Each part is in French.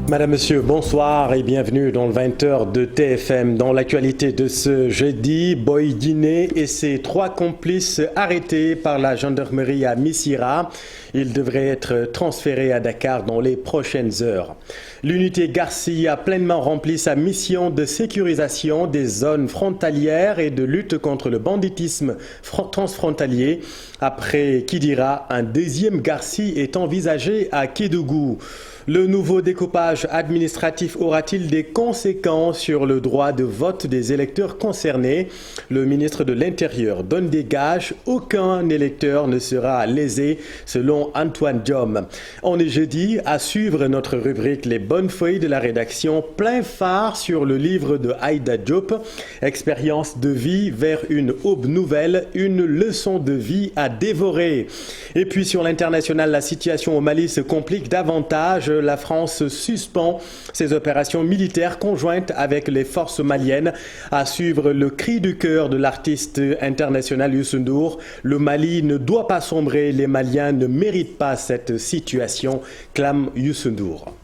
Madame, Monsieur, bonsoir et bienvenue dans le 20h de TFM. Dans l'actualité de ce jeudi, Boy Guinée et ses 3 complices arrêtés par la gendarmerie à Missirah. Ils devraient être transférés à Dakar dans les prochaines heures. L'unité Garci a pleinement rempli sa mission de sécurisation des zones frontalières et de lutte contre le banditisme transfrontalier. Après Kidira, un deuxième Garci est envisagé à Kédougou. Le nouveau découpage administratif aura-t-il des conséquences sur le droit de vote des électeurs concernés? Le ministre de l'Intérieur donne des gages. Aucun électeur ne sera lésé, selon Antoine Diome. On est jeudi, à suivre notre rubrique Les bonnes feuilles de la rédaction, plein phare sur le livre de Aïda Diop. Expérience de vie vers une aube nouvelle, une leçon de vie à dévorer. Et puis sur l'international, la situation au Mali se complique davantage. La France suspend ses opérations militaires conjointes avec les forces maliennes. À suivre le cri du cœur de l'artiste international Youssou N'Dour. Le Mali ne doit pas sombrer, les Maliens ne méritent pas cette situation, clame Youssou N'Dour.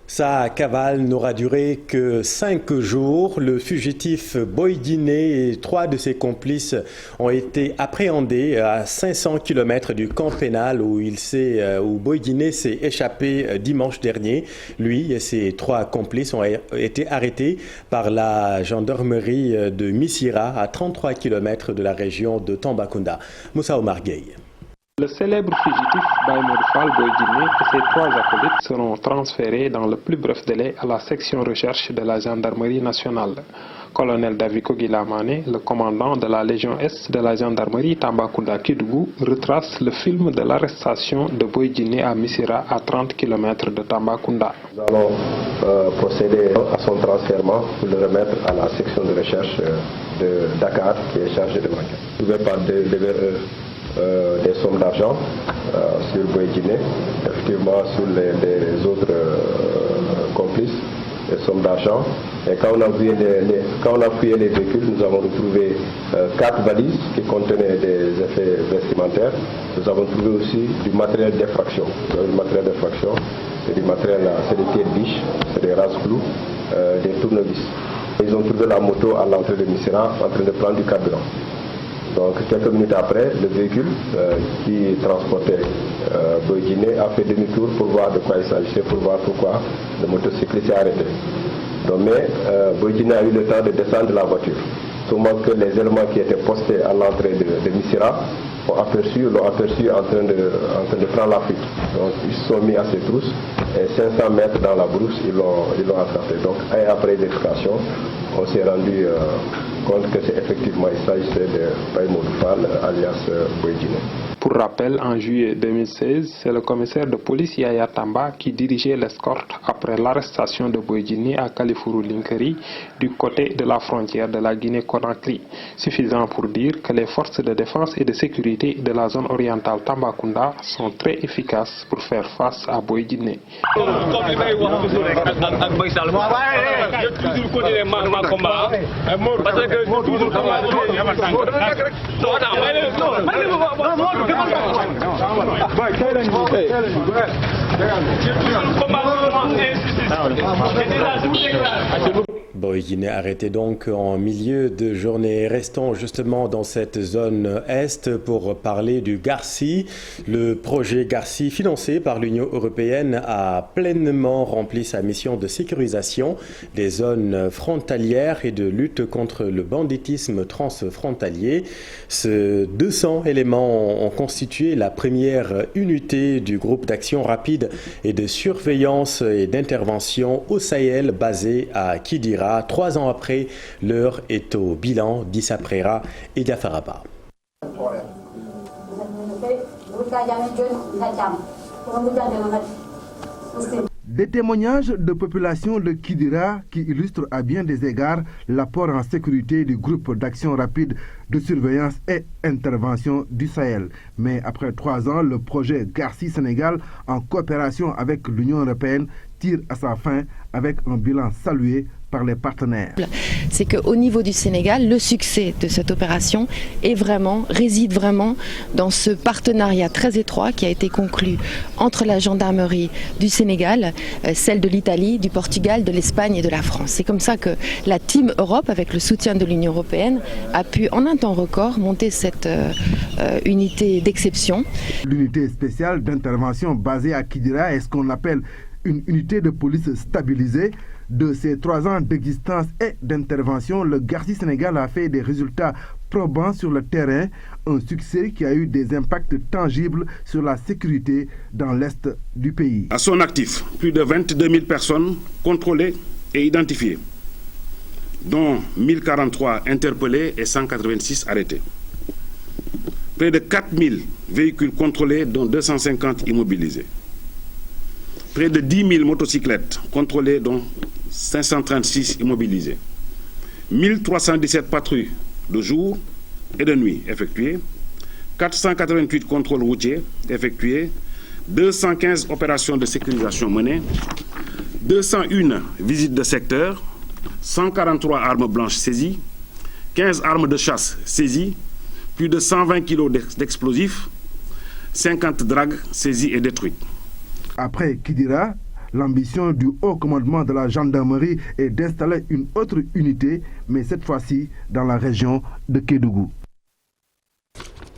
Sa cavale n'aura duré que 5 jours. Le fugitif Boy Guinée et 3 de ses complices ont été appréhendés à 500 km du camp pénal où Boy Guinée s'est échappé dimanche dernier. Lui et ses 3 complices ont été arrêtés par la gendarmerie de Missirah à 33 km de la région de Tambacounda. Moussa Omar Gueye. Le célèbre fugitif Baye Modou Fall Boy Guinée et ses 3 acolytes seront transférés dans le plus bref délai à la section recherche de la gendarmerie nationale. Colonel Daviko Guilamane, le commandant de la Légion Est de la gendarmerie Tambacounda Kédougou, retrace le film de l'arrestation de Boy Guinée à Missirah à 30 km de Tambacounda. Nous allons procéder à son transfert pour le remettre à la section de recherche de Dakar qui est chargée de l'enquête. Vous pouvez pas des sommes d'argent sur Boy Guinée, effectivement sur les autres complices, des sommes d'argent. Et quand on a fouillé les véhicules, nous avons retrouvé 4 valises qui contenaient des effets vestimentaires. Nous avons trouvé aussi du matériel d'effraction. Du matériel d'effraction, c'est du matériel, c'est des pieds de biche, c'est des rases-clous, des tournevis. Ils ont trouvé la moto à l'entrée de Missirah en train de prendre du carburant. Donc quelques minutes après, le véhicule qui transportait Boy Guinée a fait demi-tour pour voir de quoi il s'agissait, pour voir pourquoi le motocycliste s'est arrêté. Donc, mais Boy Guinée a eu le temps de descendre de la voiture. Seulement que les éléments qui étaient postés à l'entrée de Missirah l'ont aperçu en train de prendre la fuite. Donc ils se sont mis à ses trousses et 500 mètres dans la brousse, ils l'ont attrapé. Donc après vérification, on s'est rendu compte que c'est effectivement il s'agissait de Baye Modou Fall alias Boy Guinée. Pour rappel, en juillet 2016, c'est le commissaire de police Yaya Tamba qui dirigeait l'escorte après l'arrestation de Boy Guinée à Kalifuru-Linkeri du côté de la frontière de la Guinée-Conakry. Suffisant pour dire que les forces de défense et de sécurité de la zone orientale Tambacounda sont très efficaces pour faire face à Boy Guinée. Boy Guinée arrêté donc en milieu de journée. Restons justement dans cette zone est pour parler du Garci. Le projet Garci, financé par l'Union européenne, a pleinement rempli sa mission de sécurisation des zones frontalières et de lutte contre le banditisme transfrontalier. Ces 200 éléments ont constitué la première unité du groupe d'action rapide et de surveillance et d'intervention au Sahel basé à Kidira. 3 ans après, l'heure est au bilan d'Issa Prera et d'Afaraba. Des témoignages de population de Kidira qui illustrent à bien des égards l'apport en sécurité du groupe d'action rapide de surveillance et intervention du Sahel. Mais après 3 ans, le projet Garci Sénégal, en coopération avec l'Union européenne, tire à sa fin avec un bilan salué par les partenaires. C'est qu'au niveau du Sénégal, le succès de cette opération réside vraiment dans ce partenariat très étroit qui a été conclu entre la gendarmerie du Sénégal, celle de l'Italie, du Portugal, de l'Espagne et de la France. C'est comme ça que la Team Europe, avec le soutien de l'Union européenne, a pu en un temps record monter cette unité d'exception. L'unité spéciale d'intervention basée à Kidira est ce qu'on appelle une unité de police stabilisée. De ses 3 ans d'existence et d'intervention, le GARCI Sénégal a fait des résultats probants sur le terrain, un succès qui a eu des impacts tangibles sur la sécurité dans l'est du pays. À son actif, plus de 22 000 personnes contrôlées et identifiées, dont 1043 interpellés et 186 arrêtés. Près de 4000 véhicules contrôlés, dont 250 immobilisés. Près de 10 000 motocyclettes contrôlées, dont 536 immobilisées. 1317 patrouilles de jour et de nuit effectuées. 488 contrôles routiers effectués. 215 opérations de sécurisation menées. 201 visites de secteur. 143 armes blanches saisies. 15 armes de chasse saisies. Plus de 120 kilos d'explosifs. 50 dragues saisies et détruites. Après Kidira, l'ambition du haut commandement de la gendarmerie est d'installer une autre unité, mais cette fois-ci dans la région de Kédougou.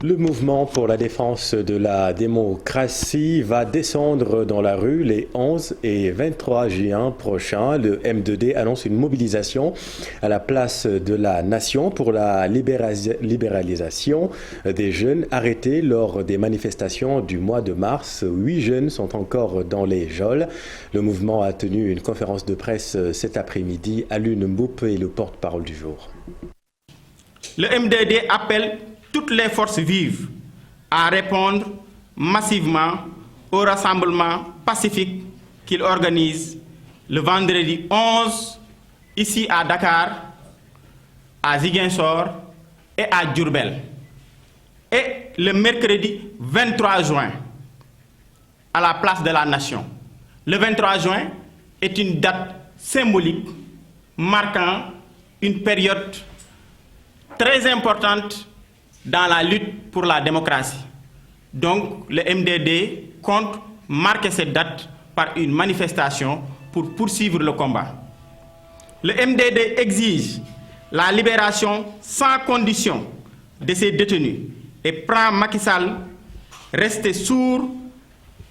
Le mouvement pour la défense de la démocratie va descendre dans la rue les 11 et 23 juin prochains. Le M2D annonce une mobilisation à la place de la Nation pour la libéralisation des jeunes arrêtés lors des manifestations du mois de mars. 8 jeunes sont encore dans les geôles. Le mouvement a tenu une conférence de presse cet après-midi. Alun Mboup est le porte-parole du jour. Le M2D appelle toutes les forces vives à répondre massivement au rassemblement pacifique qu'il organise le vendredi 11 ici à Dakar, à Ziguinchor et à Diourbel, et le mercredi 23 juin à la place de la Nation. Le 23 juin est une date symbolique marquant une période très importante dans la lutte pour la démocratie. Donc, le MDD compte marquer cette date par une manifestation pour poursuivre le combat. Le MDD exige la libération sans condition de ses détenus et prend Macky Sall rester sourd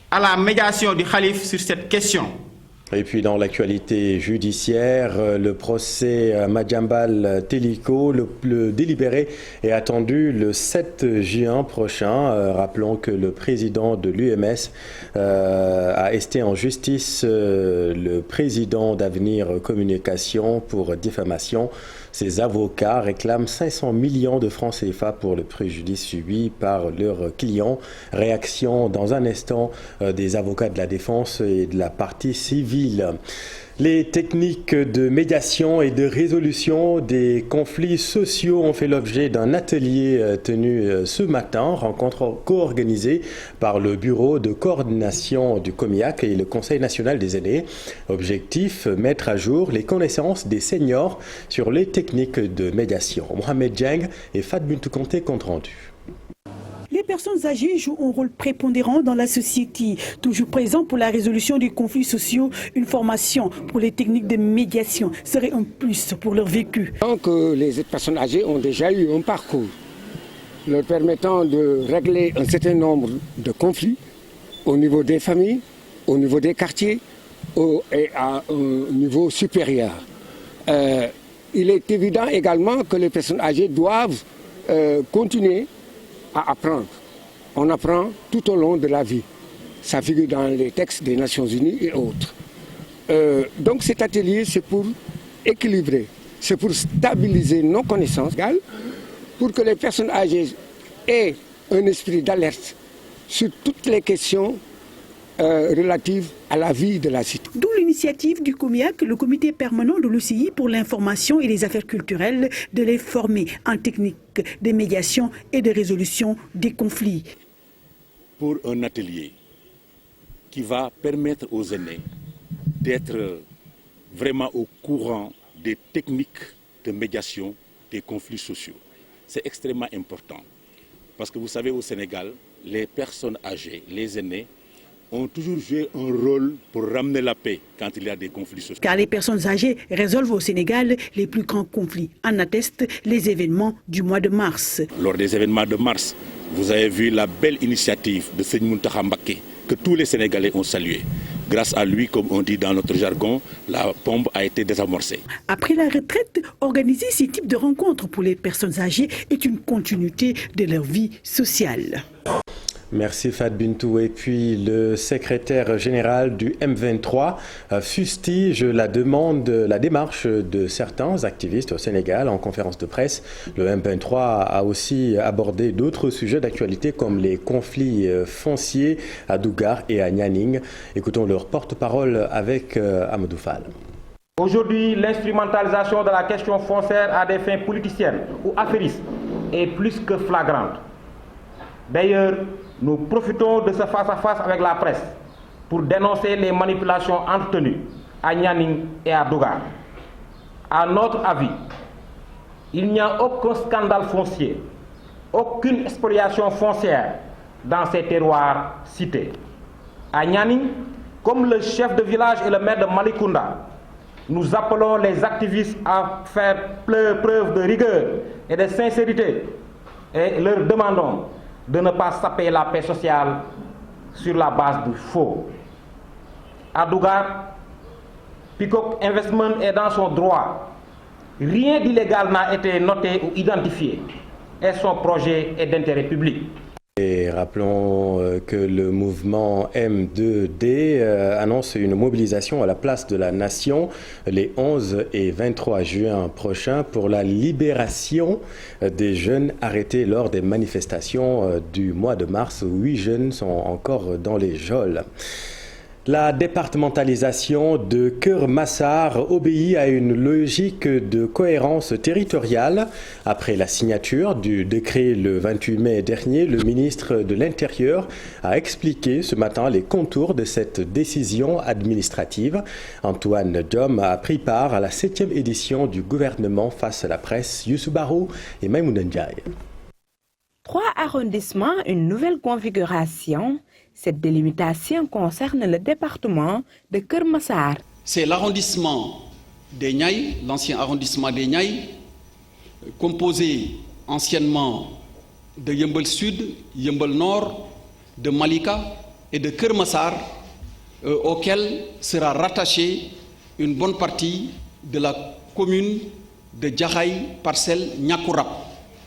à la médiation du Khalife sur cette question. Et puis dans l'actualité judiciaire, le procès Madiambal Teliko, le délibéré est attendu le 7 juin prochain. Rappelons que le président de l'UMS a esté en justice le président d'Avenir Communication pour diffamation. Ses avocats réclament 500 millions de francs CFA pour le préjudice subi par leurs clients. Réaction dans un instant des avocats de la défense et de la partie civile. Les techniques de médiation et de résolution des conflits sociaux ont fait l'objet d'un atelier tenu ce matin, rencontre co-organisée par le Bureau de coordination du COMIAC et le Conseil national des aînés. Objectif, mettre à jour les connaissances des seniors sur les techniques de médiation. Mohamed Dieng et Fat Bintou Conté, compte rendu. Les personnes âgées jouent un rôle prépondérant dans la société. Toujours présent pour la résolution des conflits sociaux, une formation pour les techniques de médiation serait un plus pour leur vécu. Donc les personnes âgées ont déjà eu un parcours leur permettant de régler un certain nombre de conflits au niveau des familles, au niveau des quartiers et à un niveau supérieur. Il est évident également que les personnes âgées doivent continuer à apprendre. On apprend tout au long de la vie. Ça figure dans les textes des Nations Unies et autres. Donc cet atelier, c'est pour équilibrer, c'est pour stabiliser nos connaissances, pour que les personnes âgées aient un esprit d'alerte sur toutes les questions relatives à la vie de la cité. D'où l'initiative du COMIAC, le comité permanent de l'OCI pour l'information et les affaires culturelles, de les former en technique de médiation et de résolution des conflits. Pour un atelier qui va permettre aux aînés d'être vraiment au courant des techniques de médiation des conflits sociaux. C'est extrêmement important parce que vous savez, au Sénégal, les personnes âgées, les aînés, ont toujours joué un rôle pour ramener la paix quand il y a des conflits sociaux. Car les personnes âgées résolvent au Sénégal les plus grands conflits. En attestent les événements du mois de mars. Lors des événements de mars, vous avez vu la belle initiative de Seigne Mountakha Mbacké que tous les Sénégalais ont salué. Grâce à lui, comme on dit dans notre jargon, la bombe a été désamorcée. Après la retraite, organiser ce type de rencontres pour les personnes âgées est une continuité de leur vie sociale. Merci Fat Bintou. Et puis le secrétaire général du M23 fustige la démarche de certains activistes au Sénégal en conférence de presse. Le M23 a aussi abordé d'autres sujets d'actualité comme les conflits fonciers à Dougar et à Nianing. Écoutons leur porte-parole avec Amadou Fall. Aujourd'hui, l'instrumentalisation de la question foncière à des fins politiciennes ou affairistes est plus que flagrante. D'ailleurs, nous profitons de ce face-à-face avec la presse pour dénoncer les manipulations entretenues à Nianing et à Dougar. À notre avis, il n'y a aucun scandale foncier, aucune spoliation foncière dans ces terroirs cités. À Nianing, comme le chef de village et le maire de Malikounda, nous appelons les activistes à faire preuve de rigueur et de sincérité et leur demandons de ne pas saper la paix sociale sur la base du faux. À Dougar, Peacock Investment est dans son droit. Rien d'illégal n'a été noté ou identifié et son projet est d'intérêt public. Et rappelons que le mouvement M2D annonce une mobilisation à la place de la Nation les 11 et 23 juin prochains pour la libération des jeunes arrêtés lors des manifestations du mois de mars où 8 jeunes sont encore dans les geôles. La départementalisation de Keur Massar obéit à une logique de cohérence territoriale. Après la signature du décret le 28 mai dernier, le ministre de l'Intérieur a expliqué ce matin les contours de cette décision administrative. Antoine Diome a pris part à la 7e édition du gouvernement face à la presse. Youssou Barou et Maïmouna Ndiaye. 3 arrondissements, une nouvelle configuration. Cette délimitation concerne le département de Keur Massar. C'est l'arrondissement des Niayes, l'ancien arrondissement des Niayes, composé anciennement de Yeumbeul Sud, Yeumbeul Nord, de Malika et de Keur Massar, auquel sera rattachée une bonne partie de la commune de Djahaï, parcelle Niakourab,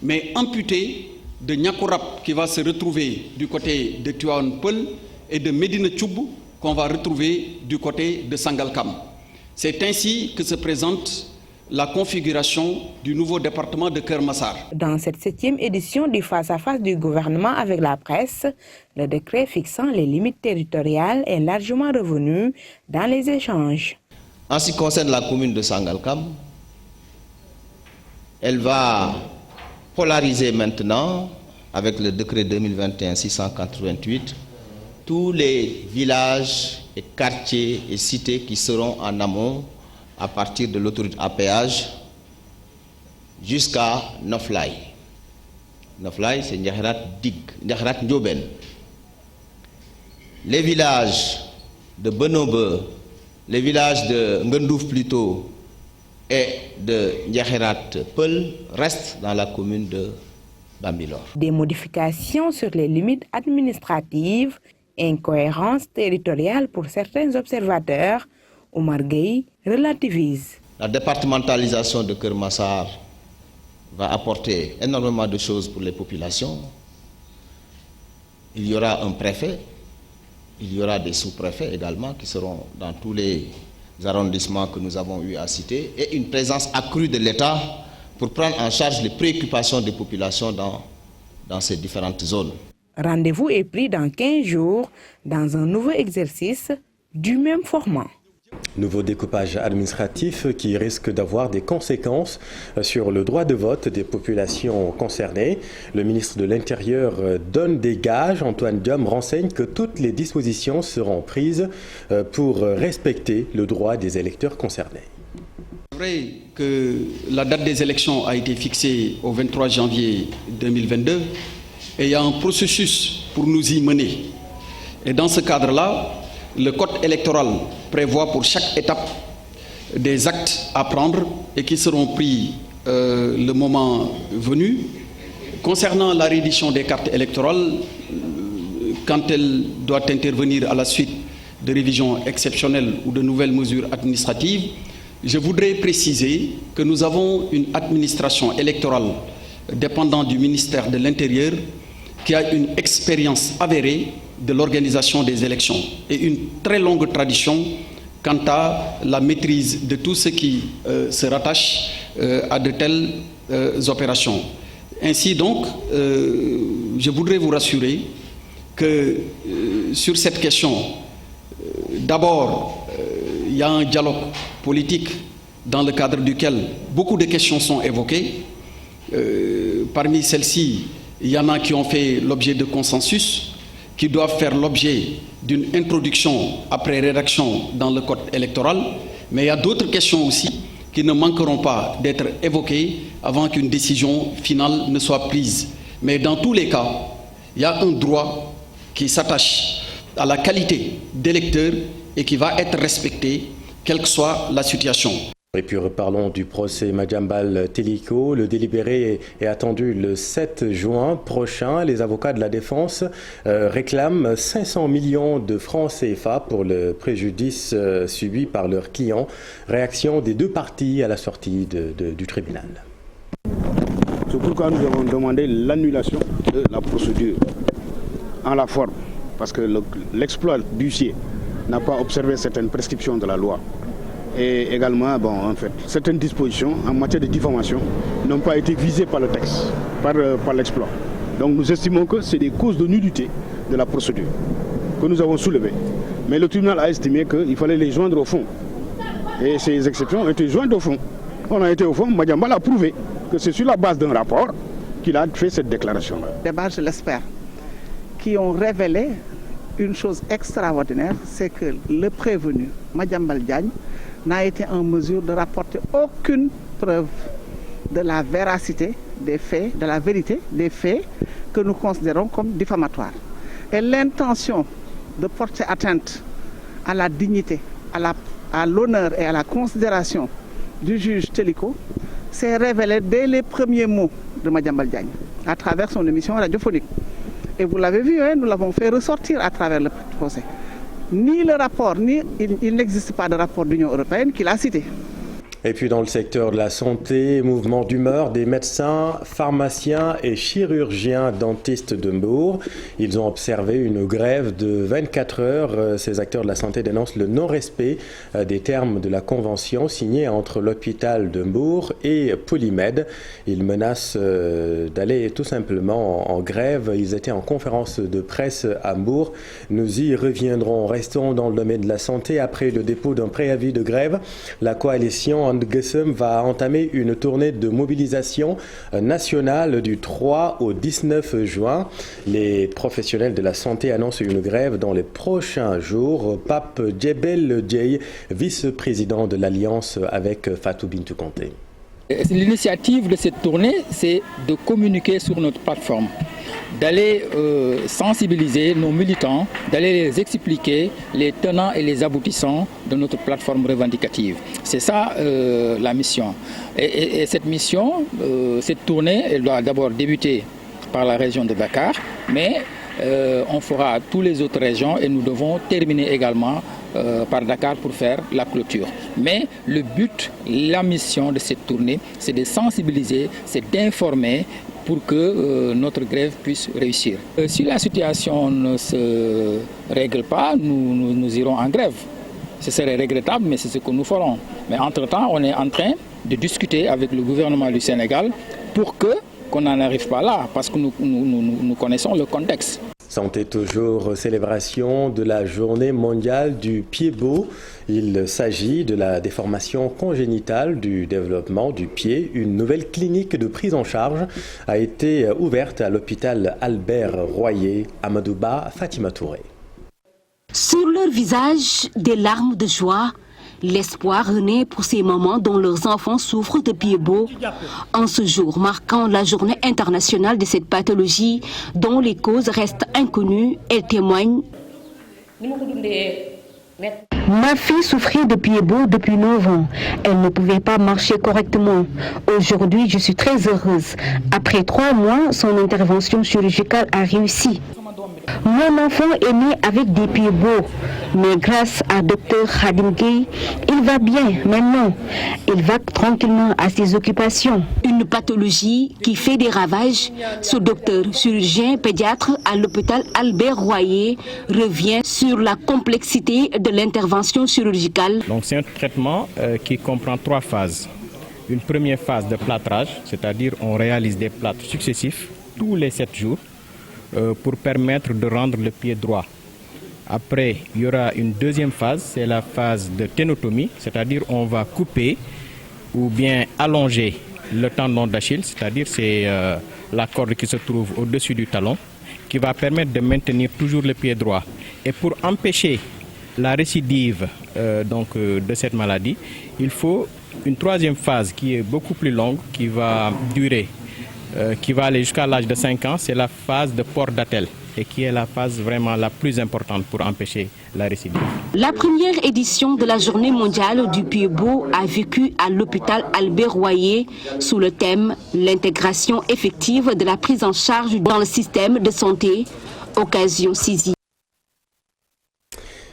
mais amputée de Niakourab qui va se retrouver du côté de Tivaouane Peulh et de Médina Thioub qu'on va retrouver du côté de Sangalkam. C'est ainsi que se présente la configuration du nouveau département de Keur Massar. Dans cette 7e édition du face-à-face du gouvernement avec la presse, le décret fixant les limites territoriales est largement revenu dans les échanges. En ce qui concerne la commune de Sangalkam, elle va polariser maintenant, avec le décret 2021-688, tous les villages et quartiers et cités qui seront en amont à partir de l'autoroute à péage jusqu'à Noflay. Noflay, c'est Ndiakhirat Dig, Ndiakhirat Ndioben. Les villages de Benobe, les villages de Ngendouf plutôt, et de Ndiakhirat Peulh restent dans la commune de Bambilor. Des modifications sur les limites administratives, incohérence territoriale pour certains observateurs, Omar Gueye relativise. La départementalisation de Keur Massar va apporter énormément de choses pour les populations. Il y aura un préfet, il y aura des sous-préfets également qui seront dans tous les arrondissements que nous avons eu à citer et une présence accrue de l'État pour prendre en charge les préoccupations des populations dans ces différentes zones. Rendez-vous est pris dans 15 jours dans un nouveau exercice du même format. Nouveau découpage administratif qui risque d'avoir des conséquences sur le droit de vote des populations concernées. Le ministre de l'Intérieur donne des gages. Antoine Diome renseigne que toutes les dispositions seront prises pour respecter le droit des électeurs concernés. C'est vrai que la date des élections a été fixée au 23 janvier 2022 et il y a un processus pour nous y mener. Et dans ce cadre-là, le code électoral prévoit pour chaque étape des actes à prendre et qui seront pris le moment venu. Concernant la reddition des cartes électorales, quand elle doit intervenir à la suite de révisions exceptionnelles ou de nouvelles mesures administratives, je voudrais préciser que nous avons une administration électorale dépendant du ministère de l'Intérieur qui a une expérience avérée de l'organisation des élections et une très longue tradition quant à la maîtrise de tout ce qui se rattache à de telles opérations. Ainsi donc, je voudrais vous rassurer que sur cette question, d'abord, il y a un dialogue politique dans le cadre duquel beaucoup de questions sont évoquées. Parmi celles-ci, il y en a qui ont fait l'objet de consensus, qui doivent faire l'objet d'une introduction après rédaction dans le code électoral, mais il y a d'autres questions aussi qui ne manqueront pas d'être évoquées avant qu'une décision finale ne soit prise. Mais dans tous les cas, il y a un droit qui s'attache à la qualité d'électeur et qui va être respecté, quelle que soit la situation. Et puis reparlons du procès Madiambal Téliko. Le délibéré est attendu le 7 juin prochain. Les avocats de la défense réclament 500 millions de francs CFA pour le préjudice subi par leurs clients. Réaction des deux parties à la sortie du tribunal. C'est pourquoi nous avons demandé l'annulation de la procédure en la forme, parce que l'exploit d'huissier n'a pas observé certaines prescriptions de la loi. Et également, certaines dispositions en matière de diffamation n'ont pas été visées par le texte, par l'exploit. Donc nous estimons que c'est des causes de nullité de la procédure que nous avons soulevées. Mais le tribunal a estimé qu'il fallait les joindre au fond. Et ces exceptions ont été jointes au fond. On a été au fond, Madiambal a prouvé que c'est sur la base d'un rapport qu'il a fait cette déclaration-là. Des débats, je l'espère, qui ont révélé une chose extraordinaire, c'est que le prévenu, Madiambal Diagne, n'a été en mesure de rapporter aucune preuve de la véracité des faits, de la vérité des faits que nous considérons comme diffamatoires. Et l'intention de porter atteinte à la dignité, à l'honneur et à la considération du juge Téliko s'est révélée dès les premiers mots de Madiambal Diagne, à travers son émission radiophonique. Et vous l'avez vu, nous l'avons fait ressortir à travers le procès. Ni le rapport, il n'existe pas de rapport de l'Union européenne qui l'a cité. Et puis dans le secteur de la santé, mouvement d'humeur des médecins, pharmaciens et chirurgiens dentistes de Mbour. Ils ont observé une grève de 24 heures. Ces acteurs de la santé dénoncent le non-respect des termes de la convention signée entre l'hôpital de Mbour et Polymed. Ils menacent d'aller tout simplement en grève. Ils étaient en conférence de presse à Mbour. Nous y reviendrons. Restons dans le domaine de la santé. Après le dépôt d'un préavis de grève, la coalition Andgesem va entamer une tournée de mobilisation nationale du 3 au 19 juin. Les professionnels de la santé annoncent une grève dans les prochains jours. Pape Djebel Djei, vice-président de l'Alliance avec Fatou Bintou Conté. L'initiative de cette tournée, c'est de communiquer sur notre plateforme, d'aller sensibiliser nos militants, d'aller les expliquer les tenants et les aboutissants de notre plateforme revendicative. C'est ça la mission. Et cette mission, cette tournée, elle doit d'abord débuter par la région de Dakar, mais on fera toutes les autres régions et nous devons terminer également par Dakar pour faire la clôture. Mais le but, la mission de cette tournée, c'est de sensibiliser, c'est d'informer pour que notre grève puisse réussir. Si la situation ne se règle pas, nous irons en grève. Ce serait regrettable, mais c'est ce que nous ferons. Mais entre-temps, on est en train de discuter avec le gouvernement du Sénégal pour qu'on n'en arrive pas là, parce que nous connaissons le contexte. Santé toujours, célébration de la journée mondiale du pied beau. Il s'agit de la déformation congénitale du développement du pied. Une nouvelle clinique de prise en charge a été ouverte à l'hôpital Albert Royer. Amadouba, Fatima Touré. Sur leur visage, des larmes de joie. L'espoir renaît pour ces mamans dont leurs enfants souffrent de pieds beaux. En ce jour marquant la journée internationale de cette pathologie dont les causes restent inconnues, elle témoigne. Ma fille souffrait de pieds beaux depuis 9 ans. Elle ne pouvait pas marcher correctement. Aujourd'hui, je suis très heureuse. Après 3 mois, son intervention chirurgicale a réussi. Mon enfant est né avec des pieds beaux, mais grâce à Dr Khadim Gueye, il va bien maintenant. Il va tranquillement à ses occupations. Une pathologie qui fait des ravages. Ce docteur chirurgien pédiatre à l'hôpital Albert Royer revient sur la complexité de l'intervention chirurgicale. Donc c'est un traitement qui comprend 3 phases. Une première phase de plâtrage, c'est-à-dire on réalise des plâtres successifs tous les 7 jours. Pour permettre de rendre le pied droit. Après, il y aura une deuxième phase, c'est la phase de ténotomie, c'est-à-dire on va couper ou bien allonger le tendon d'Achille, c'est-à-dire c'est la corde qui se trouve au-dessus du talon, qui va permettre de maintenir toujours le pied droit. Et pour empêcher la récidive de cette maladie, il faut une troisième phase qui est beaucoup plus longue, qui va durer qui va aller jusqu'à l'âge de 5 ans, c'est la phase de port d'attelle et qui est la phase vraiment la plus importante pour empêcher la récidive. La première édition de la Journée mondiale du pied beau a vécu à l'hôpital Albert Royer sous le thème « L'intégration effective de la prise en charge dans le système de santé », occasion saisie.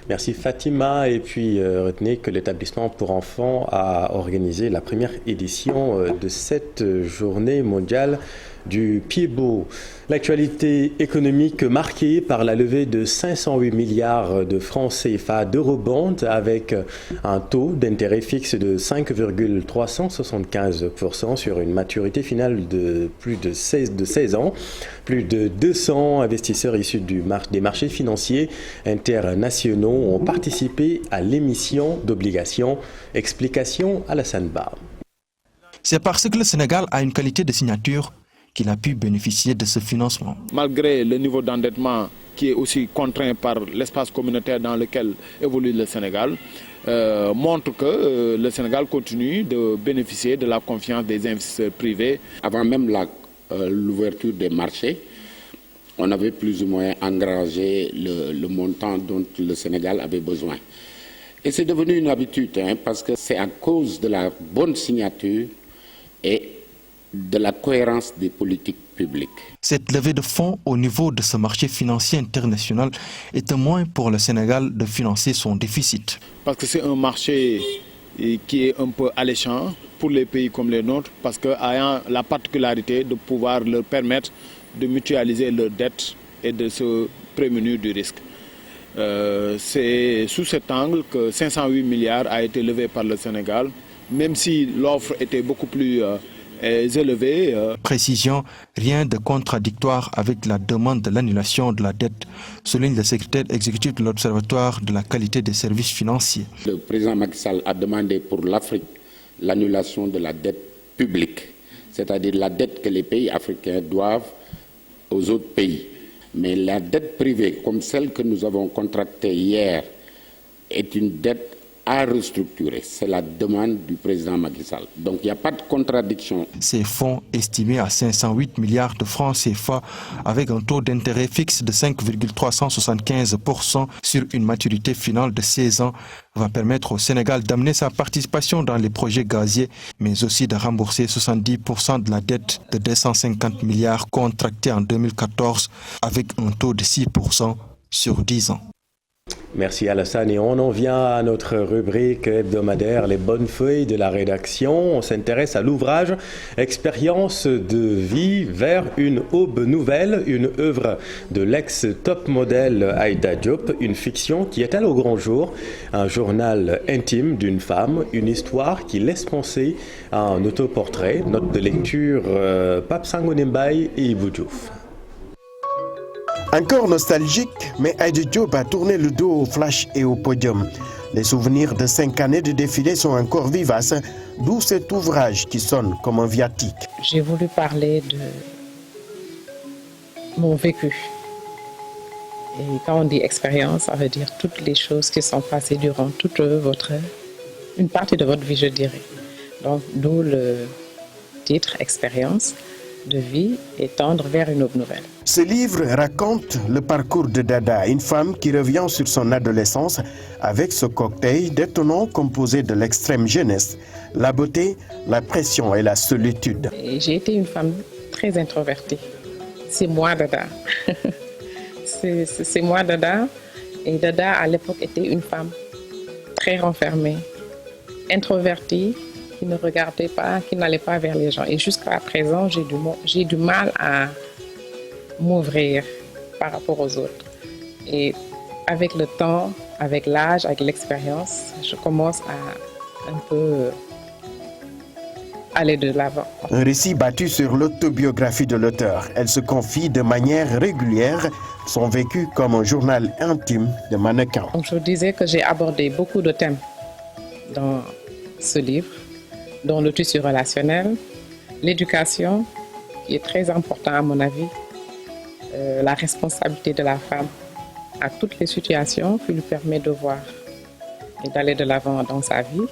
Merci Fatima. Et puis retenez que l'établissement pour enfants a organisé la première édition de cette journée mondiale du pied beau. L'actualité économique marquée par la levée de 508 milliards de francs CFA d'eurobonds avec un taux d'intérêt fixe de 5,375% sur une maturité finale de plus de 16 ans. Plus de 200 investisseurs issus des marchés financiers internationaux ont participé à l'émission d'obligations. Explication à la Sanba. C'est parce que le Sénégal a une qualité de signature qu'il a pu bénéficier de ce financement. Malgré le niveau d'endettement qui est aussi contraint par l'espace communautaire dans lequel évolue le Sénégal, montre que le Sénégal continue de bénéficier de la confiance des investisseurs privés. Avant même l'ouverture des marchés, on avait plus ou moins engrangé le montant dont le Sénégal avait besoin. Et c'est devenu une habitude, parce que c'est à cause de la bonne signature et de la cohérence des politiques publiques. Cette levée de fonds au niveau de ce marché financier international est un moyen pour le Sénégal de financer son déficit. Parce que c'est un marché qui est un peu alléchant pour les pays comme les nôtres, parce qu'ayant la particularité de pouvoir leur permettre de mutualiser leurs dettes et de se prémunir du risque. C'est sous cet angle que 508 milliards a été levé par le Sénégal, même si l'offre était beaucoup plus élevée. Précision, rien de contradictoire avec la demande de l'annulation de la dette, souligne le secrétaire exécutif de l'Observatoire de la qualité des services financiers. Le président Macky Sall a demandé pour l'Afrique l'annulation de la dette publique, c'est-à-dire la dette que les pays africains doivent aux autres pays. Mais la dette privée, comme celle que nous avons contractée hier, est une dette à restructurer. C'est la demande du président Macky Sall. Donc il n'y a pas de contradiction. Ces fonds estimés à 508 milliards de francs CFA avec un taux d'intérêt fixe de 5,375% sur une maturité finale de 16 ans va permettre au Sénégal d'amener sa participation dans les projets gaziers, mais aussi de rembourser 70% de la dette de 250 milliards contractée en 2014 avec un taux de 6% sur 10 ans. Merci Alassane et on en vient à notre rubrique hebdomadaire Les bonnes feuilles de la rédaction. On s'intéresse à l'ouvrage Expérience de vie vers une aube nouvelle, une œuvre de l'ex-top modèle Aïda Diop, une fiction qui étale au grand jour, un journal intime d'une femme, une histoire qui laisse penser à un autoportrait. Note de lecture Pape Sangoné Mbaye et Ibou Diouf. Encore nostalgique, mais Aïda Diop a tourné le dos au flash et au podium. Les souvenirs de 5 années de défilé sont encore vivaces, d'où cet ouvrage qui sonne comme un viatique. J'ai voulu parler de mon vécu. Et quand on dit expérience, ça veut dire toutes les choses qui sont passées durant toute une partie de votre vie, je dirais. Donc, d'où le titre Expérience de vie et tendre vers une autre nouvelle. Ce livre raconte le parcours de Dada, une femme qui revient sur son adolescence avec ce cocktail détonnant composé de l'extrême jeunesse, la beauté, la pression et la solitude. J'ai été une femme très introvertie. C'est moi Dada. C'est moi Dada. Et Dada à l'époque était une femme très renfermée, introvertie, qui ne regardait pas, qui n'allait pas vers les gens. Et jusqu'à présent, j'ai du mal à m'ouvrir par rapport aux autres. Et avec le temps, avec l'âge, avec l'expérience, je commence à un peu aller de l'avant. Un récit battu sur l'autobiographie de l'auteur. Elle se confie de manière régulière son vécu comme un journal intime de mannequin. Donc je disais que j'ai abordé beaucoup de thèmes dans ce livre, dont le tissu relationnel, l'éducation, qui est très important à mon avis, la responsabilité de la femme à toutes les situations qui lui permet de voir et d'aller de l'avant dans sa vie.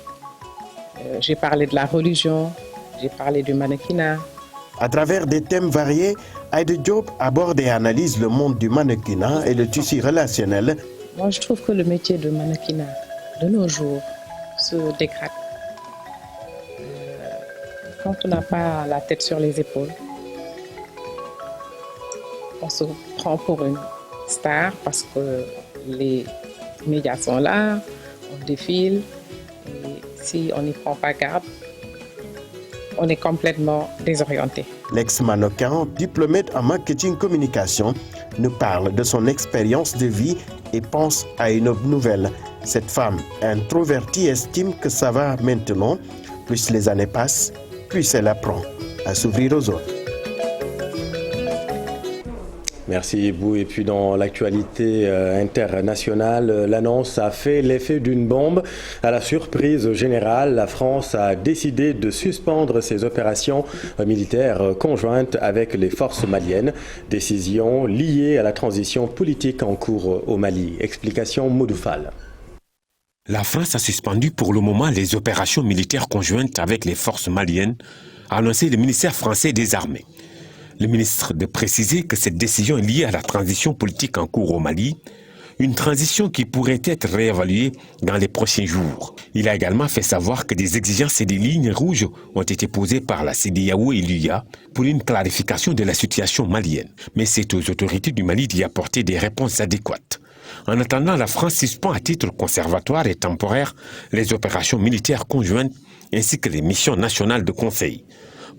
J'ai parlé de la religion, j'ai parlé du mannequinat. À travers des thèmes variés, Aïda Diop aborde et analyse le monde du mannequinat et le tissu relationnel. Moi, je trouve que le métier de mannequinat, de nos jours, se dégrade. Quand on n'a pas la tête sur les épaules, on se prend pour une star parce que les médias sont là, on défile, et si on n'y prend pas garde, on est complètement désorienté. L'ex-mannequin, diplômé en marketing communication, nous parle de son expérience de vie et pense à une autre nouvelle. Cette femme introvertie estime que ça va maintenant, plus les années passent, plus elle apprend à s'ouvrir aux autres. Merci Ebou. Et puis dans l'actualité internationale, l'annonce a fait l'effet d'une bombe. À la surprise générale, la France a décidé de suspendre ses opérations militaires conjointes avec les forces maliennes. Décision liée à la transition politique en cours au Mali. Explication Moudoufal. La France a suspendu pour le moment les opérations militaires conjointes avec les forces maliennes, a annoncé le ministère français des Armées. Le ministre de préciser que cette décision est liée à la transition politique en cours au Mali, une transition qui pourrait être réévaluée dans les prochains jours. Il a également fait savoir que des exigences et des lignes rouges ont été posées par la CEDEAO et l'UA pour une clarification de la situation malienne. Mais c'est aux autorités du Mali d'y apporter des réponses adéquates. En attendant, la France suspend à titre conservatoire et temporaire les opérations militaires conjointes ainsi que les missions nationales de conseil.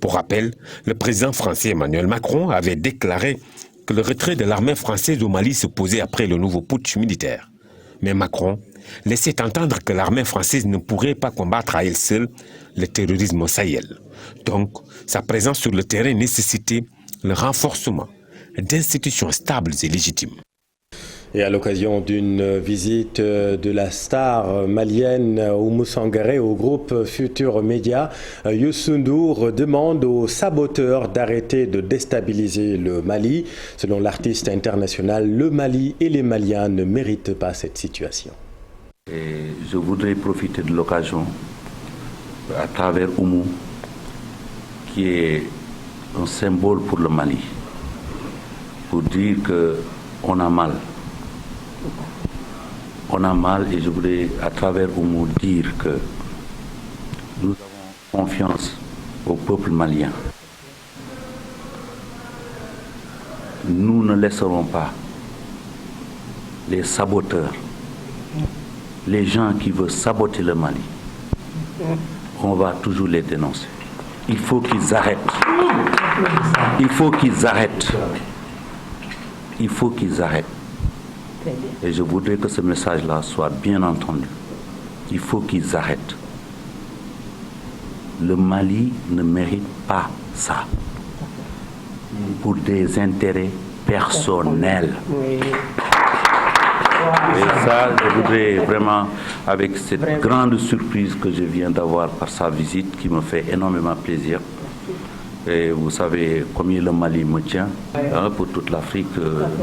Pour rappel, le président français Emmanuel Macron avait déclaré que le retrait de l'armée française au Mali se posait après le nouveau putsch militaire. Mais Macron laissait entendre que l'armée française ne pourrait pas combattre à elle seule le terrorisme au Sahel. Donc, sa présence sur le terrain nécessitait le renforcement d'institutions stables et légitimes. Et à l'occasion d'une visite de la star malienne Oumou Sangaré au groupe Futur Média, Youssou N'Dour demande aux saboteurs d'arrêter de déstabiliser le Mali. Selon l'artiste international, le Mali et les Maliens ne méritent pas cette situation. Et je voudrais profiter de l'occasion à travers Oumou, qui est un symbole pour le Mali, pour dire qu'on a mal. On a mal et je voudrais à travers Oumou dire que nous avons confiance au peuple malien. Nous ne laisserons pas les saboteurs, les gens qui veulent saboter le Mali. On va toujours les dénoncer. Il faut qu'ils arrêtent. Il faut qu'ils arrêtent. Il faut qu'ils arrêtent. Et je voudrais que ce message-là soit bien entendu. Il faut qu'ils arrêtent. Le Mali ne mérite pas ça. Pour des intérêts personnel. Et ça, je voudrais vraiment, avec cette grande surprise que je viens d'avoir par sa visite, qui me fait énormément plaisir. Et vous savez combien le Mali me tient. Pour toute l'Afrique,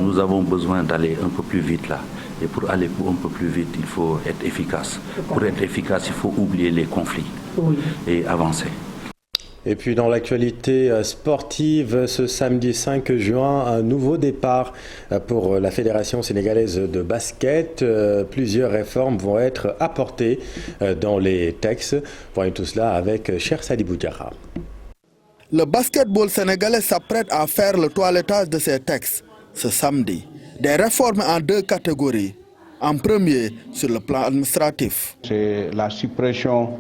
nous avons besoin d'aller un peu plus vite là. Et pour aller un peu plus vite, il faut être efficace. Pour être efficace, il faut oublier les conflits et avancer. Et puis dans l'actualité sportive, ce samedi 5 juin, un nouveau départ pour la Fédération sénégalaise de basket. Plusieurs réformes vont être apportées dans les textes. Voyons tout cela avec Cheikh Sadibou Diarra. Le basketball sénégalais s'apprête à faire le toilettage de ses textes ce samedi. Des réformes en deux catégories. En premier, sur le plan administratif. C'est la suppression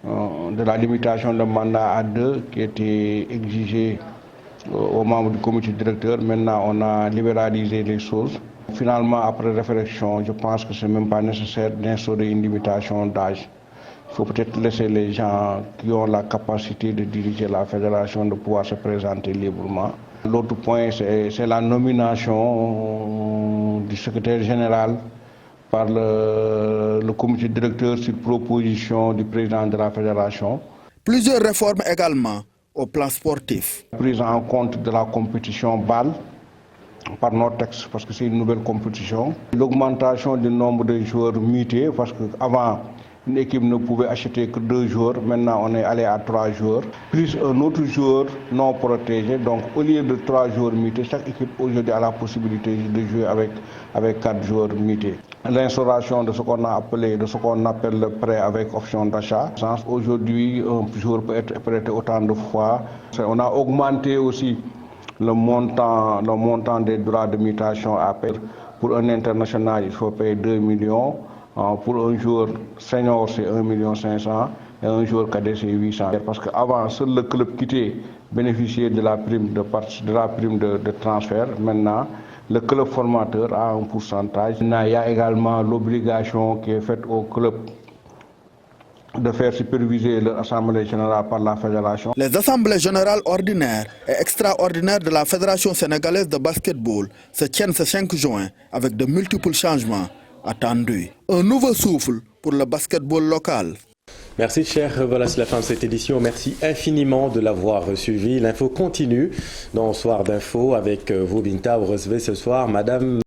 de la limitation de mandat à 2 qui était exigée aux membres du comité directeur. Maintenant, on a libéralisé les choses. Finalement, après réflexion, je pense que ce n'est même pas nécessaire d'instaurer une limitation d'âge. Il faut peut-être laisser les gens qui ont la capacité de diriger la fédération de pouvoir se présenter librement. L'autre point, c'est la nomination du secrétaire général par le comité directeur sur proposition du président de la fédération. Plusieurs réformes également au plan sportif. Prise en compte de la compétition BAL par nos textes, parce que c'est une nouvelle compétition. L'augmentation du nombre de joueurs mutés, parce qu'avant, une équipe ne pouvait acheter que 2 joueurs. Maintenant, on est allé à 3 joueurs. Plus un autre joueur non protégé. Donc, au lieu de 3 joueurs mutés, chaque équipe aujourd'hui a la possibilité de jouer avec 4 joueurs mutés. L'instauration de ce qu'on a appelé, de ce qu'on appelle le prêt avec option d'achat. Aujourd'hui, un joueur peut être prêté autant de fois. On a augmenté aussi le montant des droits de mutation à payer. Pour un international, il faut payer 2 millions. Pour un joueur senior, c'est 1,5 million et un joueur cadet, c'est 800. Parce qu'avant, seul le club quitté bénéficiait de la prime de transfert. Maintenant, le club formateur a un pourcentage. Il y a également l'obligation qui est faite au club de faire superviser l'Assemblée générale par la fédération. Les assemblées générales ordinaires et extraordinaires de la Fédération sénégalaise de basketball se tiennent ce 5 juin avec de multiples changements attendus. Un nouveau souffle pour le basketball local. Merci cher, voilà c'est la fin de cette édition. Merci infiniment de l'avoir suivi. L'info continue dans Soir d'info avec vous Binta. Vous recevez ce soir Madame